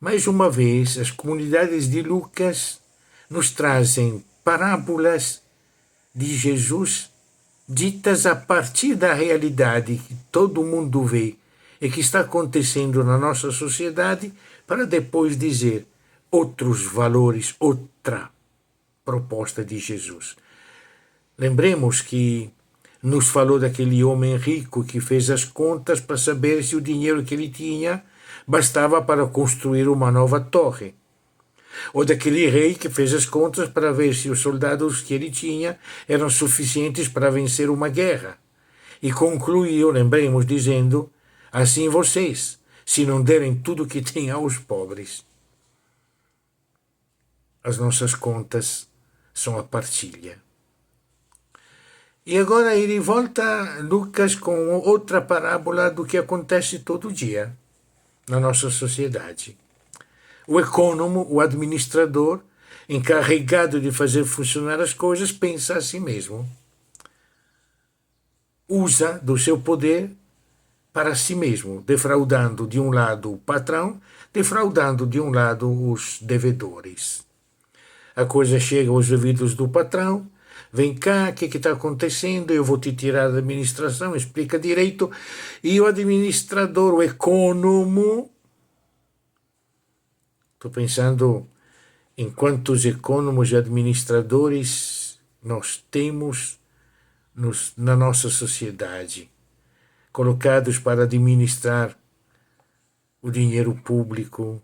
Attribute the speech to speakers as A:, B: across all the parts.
A: Mais uma vez, as comunidades de Lucas nos trazem parábolas de Jesus ditas a partir da realidade que todo mundo vê e que está acontecendo na nossa sociedade, para depois dizer outros valores, outra proposta de Jesus. Lembremos que nos falou daquele homem rico que fez as contas para saber se o dinheiro que ele tinha bastava para construir uma nova torre. Ou daquele rei que fez as contas para ver se os soldados que ele tinha eram suficientes para vencer uma guerra. E concluiu, lembremos, dizendo: assim vocês, se não derem tudo o que têm aos pobres. As nossas contas são a partilha. E agora ele volta, Lucas, com outra parábola do que acontece todo dia na nossa sociedade. O econômico, o administrador, encarregado de fazer funcionar as coisas, pensa a si mesmo. Usa do seu poder para si mesmo, defraudando de um lado o patrão, defraudando de um lado os devedores. A coisa chega aos ouvidos do patrão: vem cá, o que está acontecendo? Eu vou te tirar da administração, explica direito. E o administrador, o econômico, estou pensando em quantos econômicos e administradores nós temos na nossa sociedade, colocados para administrar o dinheiro público,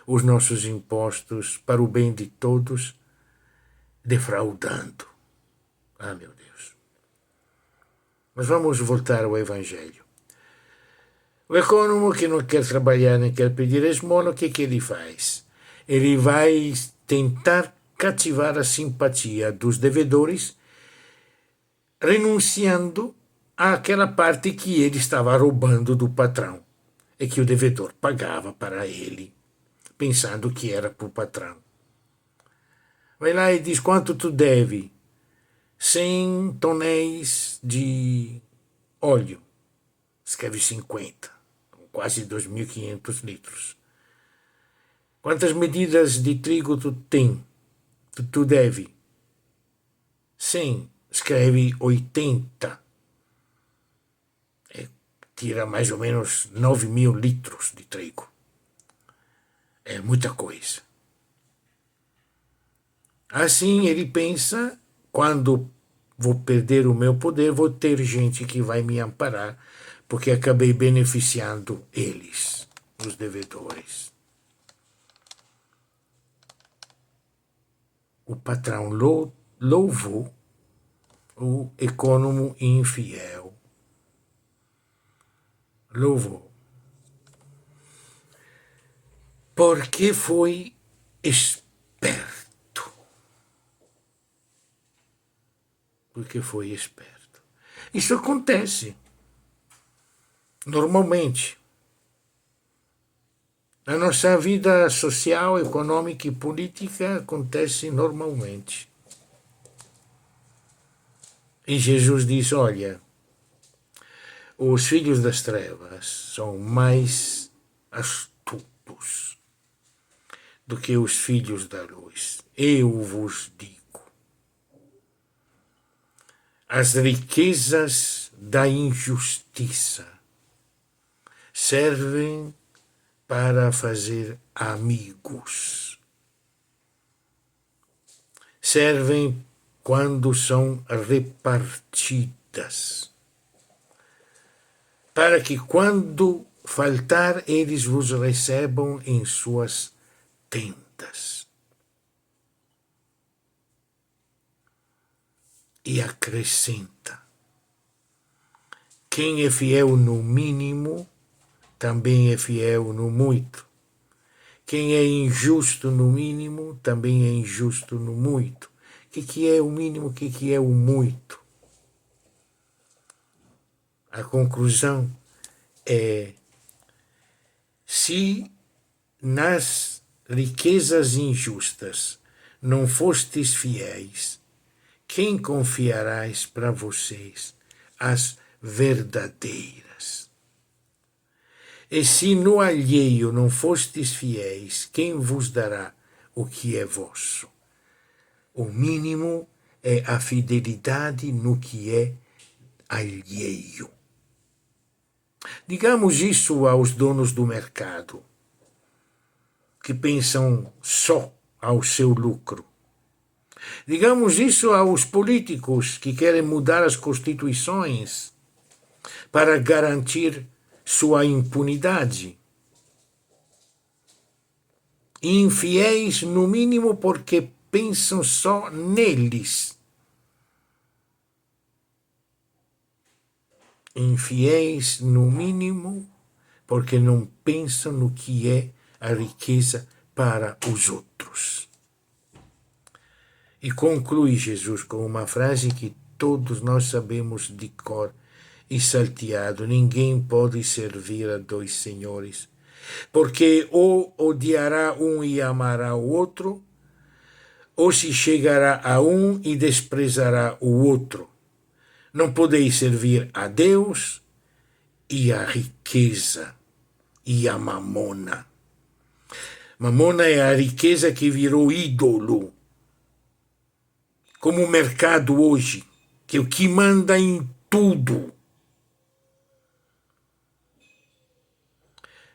A: os nossos impostos, para o bem de todos, defraudando. Ah, meu Deus. Mas vamos voltar ao Evangelho. O econômico que não quer trabalhar nem quer pedir esmola, o que ele faz? Ele vai tentar cativar a simpatia dos devedores, renunciando àquela parte que ele estava roubando do patrão e que o devedor pagava para ele, pensando que era para o patrão. Vai lá e diz: quanto tu deve? 100 tonéis de óleo. Escreve 50, quase 2.500 litros. Quantas medidas de trigo tu tem? Tu deve? 100. Escreve 80. Tira mais ou menos 9.000 litros de trigo. É muita coisa. Assim ele pensa: quando vou perder o meu poder, vou ter gente que vai me amparar, porque acabei beneficiando eles, os devedores. O patrão louvou o econômico infiel. Louvou. Porque foi esperto. Porque foi esperto. Isso acontece normalmente na nossa vida social, econômica e política. Acontece normalmente. E Jesus diz: olha, os filhos das trevas são mais astutos do que os filhos da luz. Eu vos digo: as riquezas da injustiça servem para fazer amigos. Servem quando são repartidas, para que quando faltar, eles vos recebam em suas tendas. E acrescenta: quem é fiel no mínimo, também é fiel no muito. Quem é injusto no mínimo, também é injusto no muito. O que é o mínimo, o que é o muito? A conclusão é: se nas riquezas injustas não fostes fiéis, quem confiarás para vocês as verdadeiras? E se no alheio não fostes fiéis, quem vos dará o que é vosso? O mínimo é a fidelidade no que é alheio. Digamos isso aos donos do mercado, que pensam só ao seu lucro. Digamos isso aos políticos que querem mudar as constituições para garantir sua impunidade. Infiéis, no mínimo, porque pensam só neles. Infiéis, no mínimo, porque não pensam no que é a riqueza para os outros. E conclui Jesus com uma frase que todos nós sabemos de cor e salteado: ninguém pode servir a dois senhores, porque ou odiará um e amará o outro, ou se chegará a um e desprezará o outro. Não podeis servir a Deus e a riqueza e a mamona. Mamona é a riqueza que virou ídolo, como o mercado hoje, que é o que manda em tudo.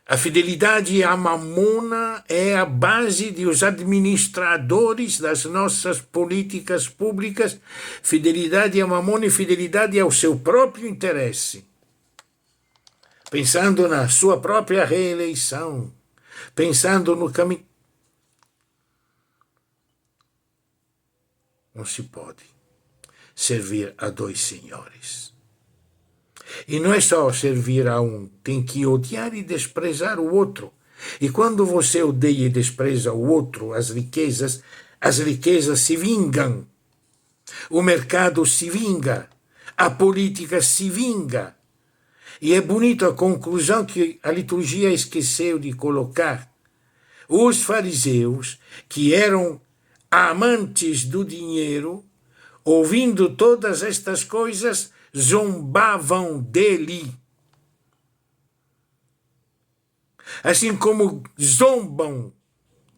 A: A fidelidade à mamona é a base dos administradores das nossas políticas públicas. Fidelidade à mamona e fidelidade ao seu próprio interesse. Pensando na sua própria reeleição, pensando no caminho. Não se pode servir a dois senhores. E não é só servir a um, tem que odiar e desprezar o outro. E quando você odeia e despreza o outro, as riquezas se vingam. O mercado se vinga. A política se vinga. E é bonito a conclusão que a liturgia esqueceu de colocar. Os fariseus, que eram amantes do dinheiro, ouvindo todas estas coisas, zombavam dele. Assim como zombam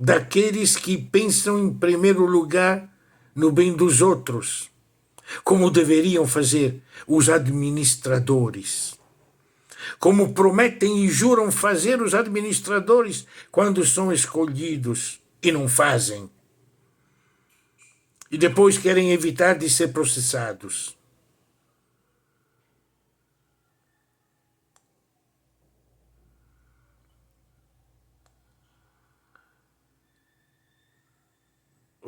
A: daqueles que pensam em primeiro lugar no bem dos outros, como deveriam fazer os administradores. Como prometem e juram fazer os administradores quando são escolhidos e não fazem. E depois querem evitar de ser processados.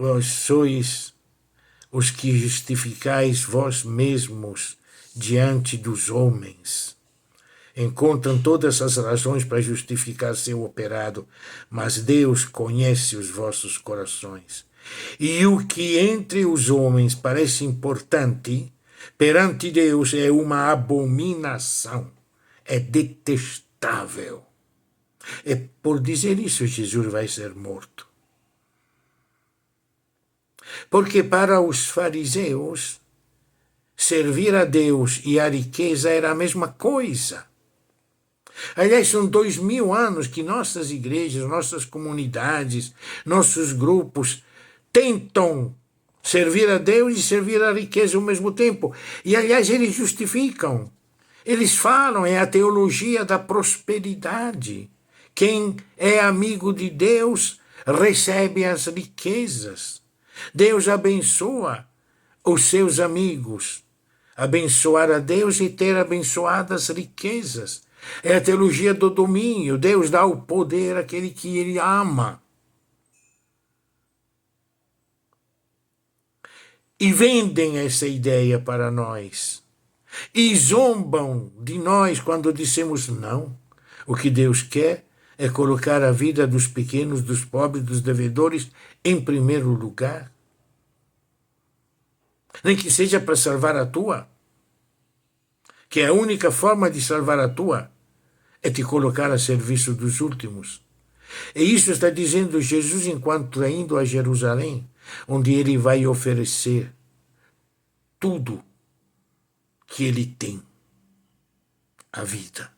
A: Vós sois os que justificais vós mesmos diante dos homens. Encontram todas as razões para justificar seu operado, mas Deus conhece os vossos corações. E o que entre os homens parece importante, perante Deus é uma abominação, é detestável. É por dizer isso Jesus vai ser morto. Porque para os fariseus, servir a Deus e a riqueza era a mesma coisa. Aliás, são 2000 anos que nossas igrejas, nossas comunidades, nossos grupos tentam servir a Deus e servir a riqueza ao mesmo tempo. E, aliás, eles justificam. Eles falam, é a teologia da prosperidade. Quem é amigo de Deus recebe as riquezas. Deus abençoa os seus amigos. Abençoar a Deus e ter abençoadas riquezas. É a teologia do domínio. Deus dá o poder àquele que ele ama. E vendem essa ideia para nós. E zombam de nós quando dissemos não. O que Deus quer é colocar a vida dos pequenos, dos pobres, dos devedores em primeiro lugar. Nem que seja para salvar a tua. Que a única forma de salvar a tua é te colocar a serviço dos últimos. E isso está dizendo Jesus enquanto está indo a Jerusalém, onde ele vai oferecer tudo que ele tem, a vida.